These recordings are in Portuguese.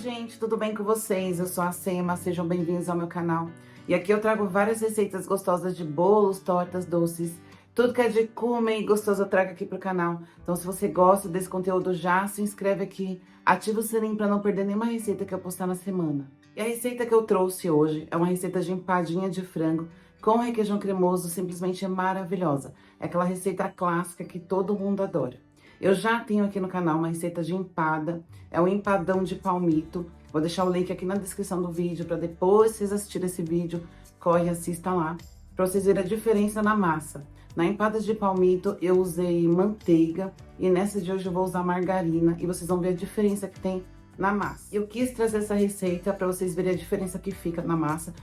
gente, tudo bem com vocês? Eu sou a Sema, sejam bem-vindos ao meu canal. E aqui eu trago várias receitas gostosas de bolos, tortas, doces, tudo que é de comer e gostoso eu trago aqui pro canal. Então se você gosta desse conteúdo, já se inscreve aqui, ativa o sininho para não perder nenhuma receita que eu postar na semana. E a receita que eu trouxe hoje é uma receita de empadinha de frango com requeijão cremoso, simplesmente maravilhosa. É aquela receita clássica que todo mundo adora. Eu já tenho aqui no canal uma receita de empada, é um empadão de palmito. Vou deixar o link aqui na descrição do vídeo para depois vocês assistirem esse vídeo, corre e assista lá, para vocês verem a diferença na massa. Na empada de palmito eu usei manteiga e nessa de hoje eu vou usar margarina e vocês vão ver a diferença que tem na massa. Eu quis trazer essa receita para vocês verem a diferença que fica na massa,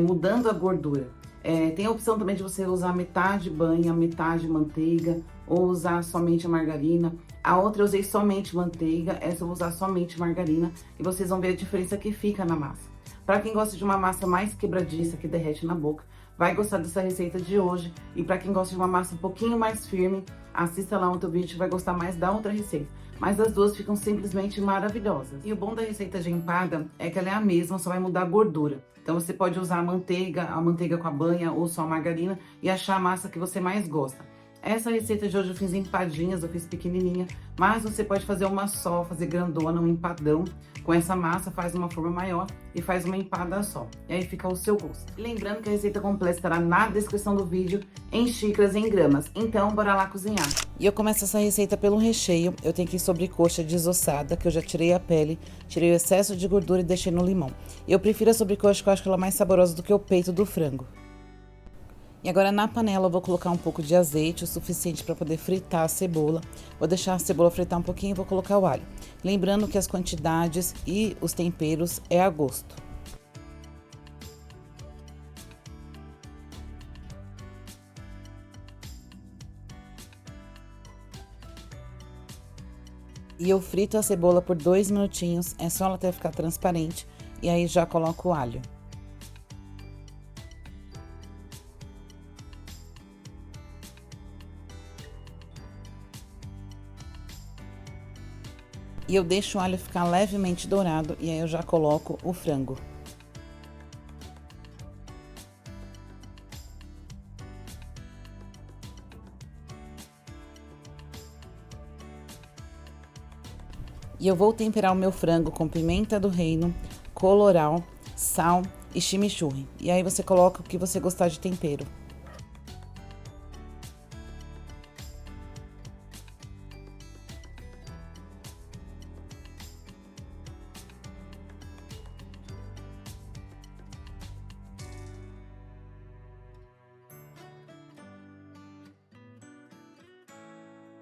mudando a gordura. Tem a opção também de você usar metade banha, metade manteiga, ou usar somente a margarina. A outra eu usei somente manteiga, essa eu vou usar somente margarina, e vocês vão ver a diferença que fica na massa. Para quem gosta de uma massa mais quebradiça, que derrete na boca, vai gostar dessa receita de hoje. E para quem gosta de uma massa um pouquinho mais firme, assista lá outro vídeo, vai gostar mais da outra receita. Mas as duas ficam simplesmente maravilhosas. E o bom da receita de empada é que ela é a mesma, só vai mudar a gordura. Então você pode usar a manteiga com a banha ou só a margarina e achar a massa que você mais gosta. Essa receita de hoje eu fiz empadinhas, eu fiz pequenininha, mas você pode fazer uma só, fazer grandona, um empadão. Com essa massa faz uma forma maior e faz uma empada só. E aí fica ao seu gosto. Lembrando que a receita completa estará na descrição do vídeo, em xícaras e em gramas. Então, bora lá cozinhar. E eu começo essa receita pelo recheio. Eu tenho aqui sobrecoxa desossada, que eu já tirei a pele, tirei o excesso de gordura e deixei no limão. Eu prefiro a sobrecoxa, que eu acho que ela é mais saborosa do que o peito do frango. E agora na panela eu vou colocar um pouco de azeite, o suficiente para poder fritar a cebola. Vou deixar a cebola fritar um pouquinho e vou colocar o alho. Lembrando que as quantidades e os temperos é a gosto. E eu frito a cebola por 2 minutinhos, é só ela até ficar transparente, e aí já coloco o alho. E eu deixo o alho ficar levemente dourado e aí eu já coloco o frango. E eu vou temperar o meu frango com pimenta do reino, colorau, sal e chimichurri. E aí você coloca o que você gostar de tempero.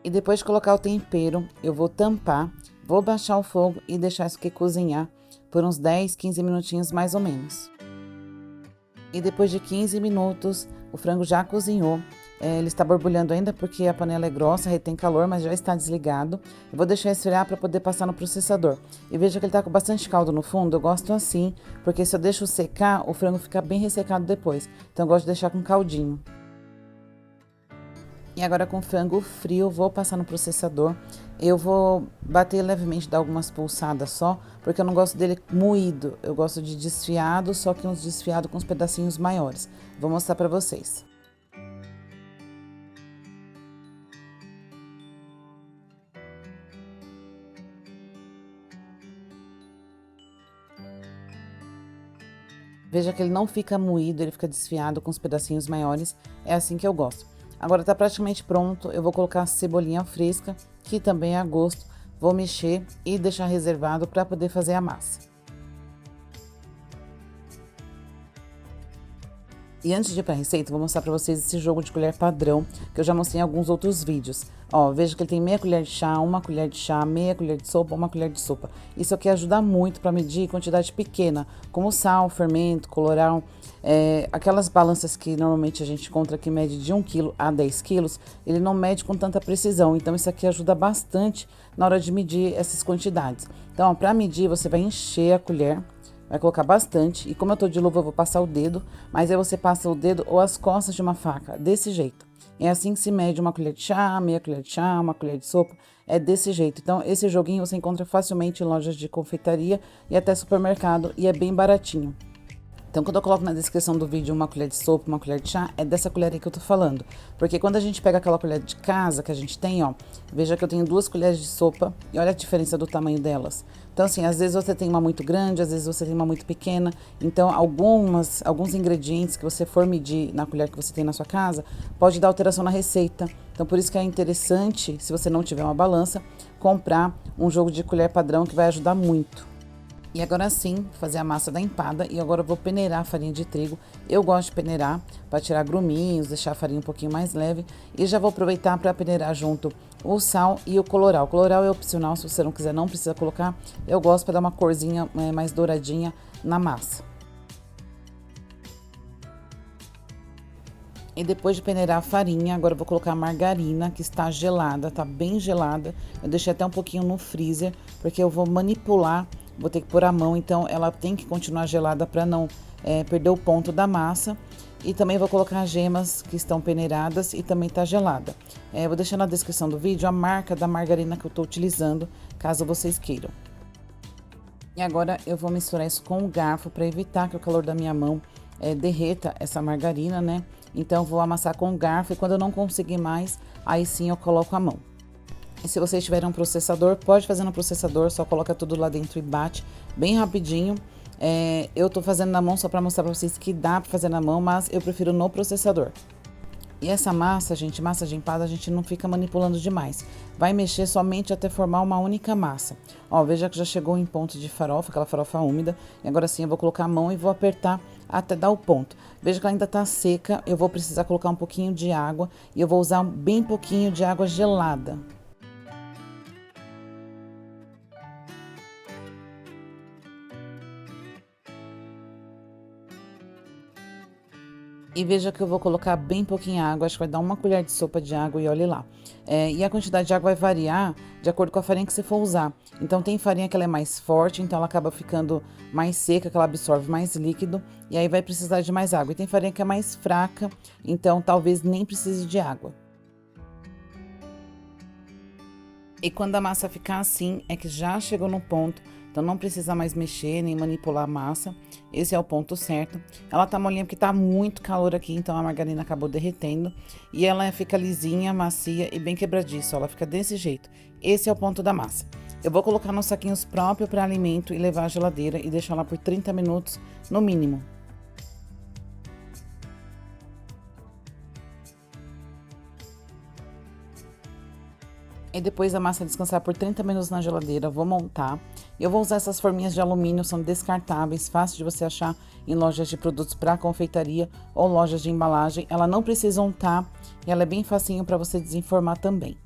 E depois de colocar o tempero, eu vou tampar, vou baixar o fogo e deixar isso aqui cozinhar por uns 10, 15 minutinhos mais ou menos. E depois de 15 minutos, o frango já cozinhou. Ele está borbulhando ainda porque a panela é grossa, retém calor, mas já está desligado. Eu vou deixar esfriar para poder passar no processador. E veja que ele está com bastante caldo no fundo, eu gosto assim, porque se eu deixo secar, o frango fica bem ressecado depois. Então eu gosto de deixar com caldinho. E agora com o frango frio, vou passar no processador. Eu vou bater levemente, dar algumas pulsadas só, porque eu não gosto dele moído. Eu gosto de desfiado, só que uns desfiado com uns pedacinhos maiores. Vou mostrar pra vocês. Veja que ele não fica moído, ele fica desfiado com os pedacinhos maiores. É assim que eu gosto. Agora tá praticamente pronto, eu vou colocar a cebolinha fresca, que também é a gosto. Vou mexer e deixar reservado para poder fazer a massa. E antes de ir para a receita, vou mostrar para vocês esse jogo de colher padrão, que eu já mostrei em alguns outros vídeos. Ó, veja que ele tem meia colher de chá, uma colher de chá, meia colher de sopa, uma colher de sopa. Isso aqui ajuda muito para medir quantidade pequena, como sal, fermento, colorau. Aquelas balanças que normalmente a gente encontra que mede de 1 kg a 10 kg, ele não mede com tanta precisão. Então, isso aqui ajuda bastante na hora de medir essas quantidades. Então, para medir, você vai encher a colher. Vai colocar bastante, e como eu tô de luva, eu vou passar o dedo, mas aí você passa o dedo ou as costas de uma faca, desse jeito. É assim que se mede uma colher de chá, meia colher de chá, uma colher de sopa. É desse jeito. Então, esse joguinho você encontra facilmente em lojas de confeitaria e até supermercado e é bem baratinho. Então, quando eu coloco na descrição do vídeo uma colher de sopa, uma colher de chá, é dessa colher aí que eu tô falando. Porque quando a gente pega aquela colher de casa que a gente tem, ó, veja que eu tenho 2 colheres de sopa e olha a diferença do tamanho delas. Então, assim, às vezes você tem uma muito grande, às vezes você tem uma muito pequena. Então, alguns ingredientes que você for medir na colher que você tem na sua casa, pode dar alteração na receita. Então, por isso que é interessante, se você não tiver uma balança, comprar um jogo de colher padrão que vai ajudar muito. E agora sim, fazer a massa da empada. E agora eu vou peneirar a farinha de trigo. Eu gosto de peneirar para tirar gruminhos, deixar a farinha um pouquinho mais leve. E já vou aproveitar para peneirar junto o sal e o colorau. O colorau é opcional, se você não quiser, não precisa colocar. Eu gosto para dar uma corzinha mais douradinha na massa. E depois de peneirar a farinha, agora eu vou colocar a margarina, que está gelada, tá bem gelada. Eu deixei até um pouquinho no freezer, porque eu vou manipular, vou ter que pôr a mão, então ela tem que continuar gelada para não perder o ponto da massa. E também vou colocar as gemas que estão peneiradas e também tá gelada. Vou deixar na descrição do vídeo a marca da margarina que eu tô utilizando, caso vocês queiram. E agora eu vou misturar isso com o garfo para evitar que o calor da minha mão derreta essa margarina, né? Então, eu vou amassar com o garfo e quando eu não conseguir mais, aí sim eu coloco a mão. E se vocês tiverem um processador, pode fazer no processador, só coloca tudo lá dentro e bate bem rapidinho. Eu tô fazendo na mão só para mostrar para vocês que dá para fazer na mão, mas eu prefiro no processador. E essa massa, gente, massa de empada, a gente não fica manipulando demais. Vai mexer somente até formar uma única massa. Ó, veja que já chegou em ponto de farofa, aquela farofa úmida. E agora sim eu vou colocar a mão e vou apertar até dar o ponto. Veja que ela ainda tá seca, eu vou precisar colocar um pouquinho de água. E eu vou usar bem pouquinho de água gelada. E veja que eu vou colocar bem pouquinha água, acho que vai dar 1 colher de sopa de água e olhe lá. E a quantidade de água vai variar de acordo com a farinha que você for usar. Então tem farinha que ela é mais forte, então ela acaba ficando mais seca, que ela absorve mais líquido, e aí vai precisar de mais água. E tem farinha que é mais fraca, então talvez nem precise de água. E quando a massa ficar assim, é que já chegou no ponto, então não precisa mais mexer nem manipular a massa. Esse é o ponto certo. Ela tá molinha porque tá muito calor aqui, então a margarina acabou derretendo. E ela fica lisinha, macia e bem quebradiça, ela fica desse jeito. Esse é o ponto da massa. Eu vou colocar nos saquinhos próprios para alimento e levar à geladeira e deixar lá por 30 minutos no mínimo. E depois da massa descansar por 30 minutos na geladeira, eu vou montar. Eu vou usar essas forminhas de alumínio, são descartáveis, fácil de você achar em lojas de produtos para confeitaria ou lojas de embalagem. Ela não precisa untar e ela é bem facinho para você desenformar também.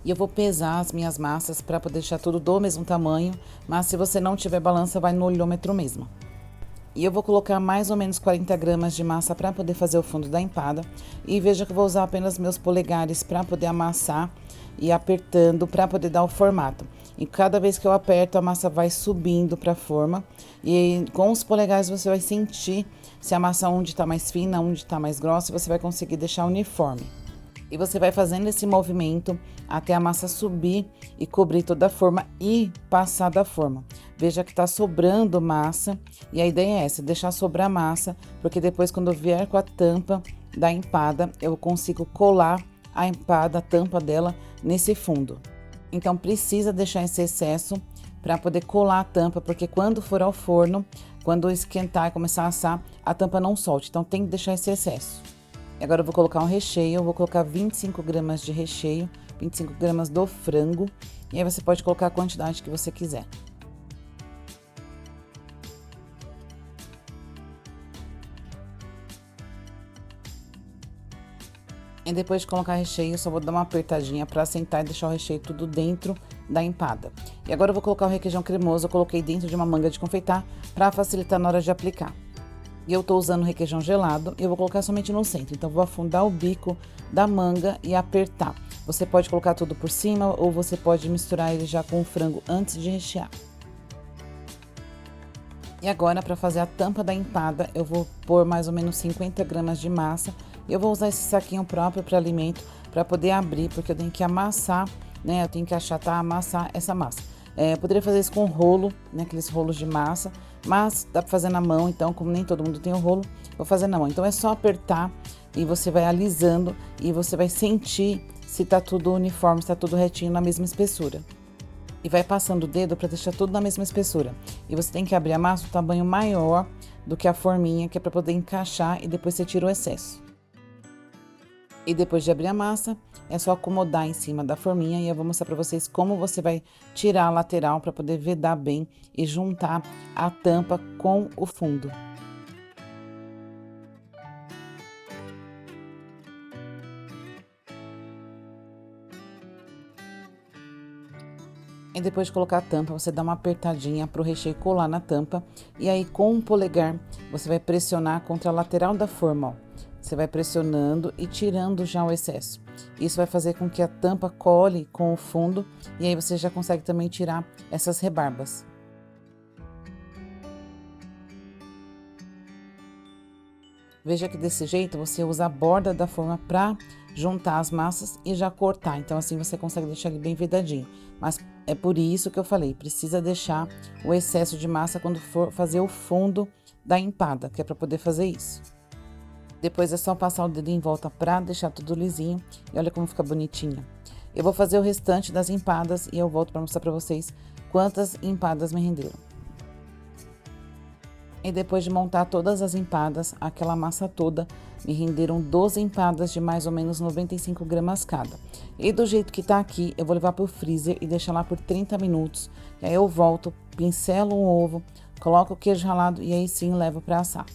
E eu vou pesar as minhas massas para poder deixar tudo do mesmo tamanho, mas se você não tiver balança, vai no olhômetro mesmo. E eu vou colocar mais ou menos 40 gramas de massa para poder fazer o fundo da empada. E veja que eu vou usar apenas meus polegares para poder amassar e apertando para poder dar o formato. E cada vez que eu aperto, a massa vai subindo para a forma. E com os polegares você vai sentir se a massa onde está mais fina, onde está mais grossa, e você vai conseguir deixar uniforme. E você vai fazendo esse movimento até a massa subir e cobrir toda a forma e passar da forma. Veja que tá sobrando massa e a ideia é essa, deixar sobrar massa, porque depois quando eu vier com a tampa da empada, eu consigo colar a empada, a tampa dela nesse fundo. Então precisa deixar esse excesso para poder colar a tampa, porque quando for ao forno, quando esquentar e começar a assar, a tampa não solte, então tem que deixar esse excesso. E agora eu vou colocar um recheio, eu vou colocar 25 gramas de recheio, 25 gramas do frango, e aí você pode colocar a quantidade que você quiser. E depois de colocar recheio, eu só vou dar uma apertadinha para assentar e deixar o recheio tudo dentro da empada. E agora eu vou colocar o requeijão cremoso, eu coloquei dentro de uma manga de confeitar para facilitar na hora de aplicar. E eu tô usando requeijão gelado e eu vou colocar somente no centro. Então, vou afundar o bico da manga e apertar. Você pode colocar tudo por cima ou você pode misturar ele já com o frango antes de rechear. E agora, para fazer a tampa da empada, eu vou pôr mais ou menos 50 gramas de massa Eu vou usar esse saquinho próprio para alimento para poder abrir, porque eu tenho que amassar, né? Eu tenho que achatar, amassar essa massa. Eu poderia fazer isso com rolo, né? Aqueles rolos de massa, mas dá para fazer na mão, então como nem todo mundo tem o rolo, vou fazer na mão. Então é só apertar e você vai alisando e você vai sentir se tá tudo uniforme, se tá tudo retinho na mesma espessura. E vai passando o dedo para deixar tudo na mesma espessura. E você tem que abrir a massa do tamanho maior do que a forminha, que é para poder encaixar e depois você tira o excesso. E depois de abrir a massa, é só acomodar em cima da forminha e eu vou mostrar para vocês como você vai tirar a lateral para poder vedar bem e juntar a tampa com o fundo. E depois de colocar a tampa, você dá uma apertadinha para o recheio colar na tampa. E aí, com o polegar, você vai pressionar contra a lateral da forma, ó. Você vai pressionando e tirando já o excesso. Isso vai fazer com que a tampa cole com o fundo. E aí, você já consegue também tirar essas rebarbas. Veja que desse jeito, você usa a borda da forma para juntar as massas e já cortar. Então, assim, você consegue deixar ele bem vedadinho. Mas é por isso que eu falei, precisa deixar o excesso de massa quando for fazer o fundo da empada, que é para poder fazer isso. Depois é só passar o dedo em volta para deixar tudo lisinho. E olha como fica bonitinha. Eu vou fazer o restante das empadas e eu volto para mostrar para vocês quantas empadas me renderam. E depois de montar todas as empadas, aquela massa toda, me renderam 12 empadas de mais ou menos 95 gramas cada. E do jeito que tá aqui, eu vou levar pro freezer e deixar lá por 30 minutos. E aí eu volto, pincelo um ovo, coloco o queijo ralado e aí sim levo para assar.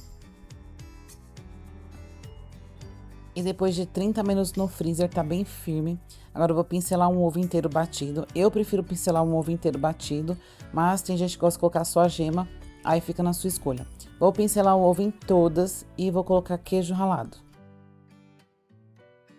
E depois de 30 minutos no freezer, tá bem firme. Agora eu vou pincelar um ovo inteiro batido. Eu prefiro pincelar um ovo inteiro batido, mas tem gente que gosta de colocar só a gema. Aí fica na sua escolha. Vou pincelar o ovo em todas e vou colocar queijo ralado.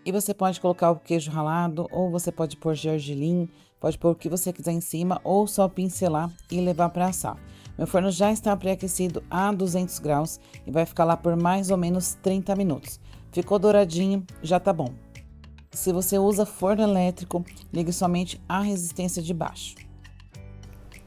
E você pode colocar o queijo ralado, ou você pode pôr gergelim, pode pôr o que você quiser em cima, ou só pincelar e levar para assar. Meu forno já está pré-aquecido a 200 graus e vai ficar lá por mais ou menos 30 minutos. Ficou douradinho, já tá bom. Se você usa forno elétrico, ligue somente a resistência de baixo.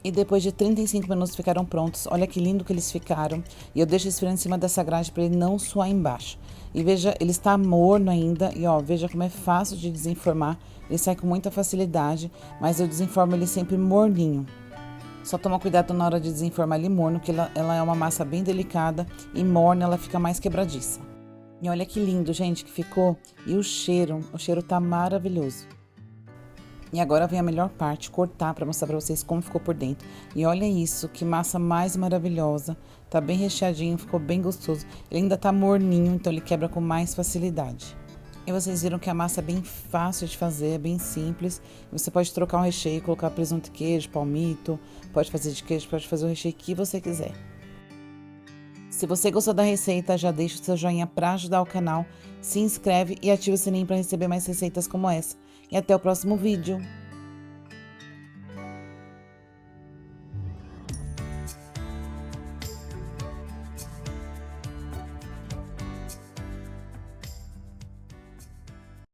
E depois de 35 minutos ficaram prontos. Olha que lindo que eles ficaram. E eu deixo esfriando em cima dessa grade para ele não suar embaixo. E veja, ele está morno ainda. E ó, veja como é fácil de desenformar. Ele sai com muita facilidade, mas eu desenformo ele sempre morninho. Só toma cuidado na hora de desenformar ele morno, que ela é uma massa bem delicada. E morna ela fica mais quebradiça. E olha que lindo, gente, que ficou. E o cheiro tá maravilhoso. E agora vem a melhor parte, cortar para mostrar para vocês como ficou por dentro. E olha isso, que massa mais maravilhosa. Tá bem recheadinho, ficou bem gostoso. Ele ainda tá morninho, então ele quebra com mais facilidade. E vocês viram que a massa é bem fácil de fazer, é bem simples. Você pode trocar um recheio, colocar presunto e queijo, palmito. Pode fazer de queijo, pode fazer o recheio que você quiser. Se você gostou da receita, já deixa o seu joinha para ajudar o canal. Se inscreve e ativa o sininho para receber mais receitas como essa. E até o próximo vídeo.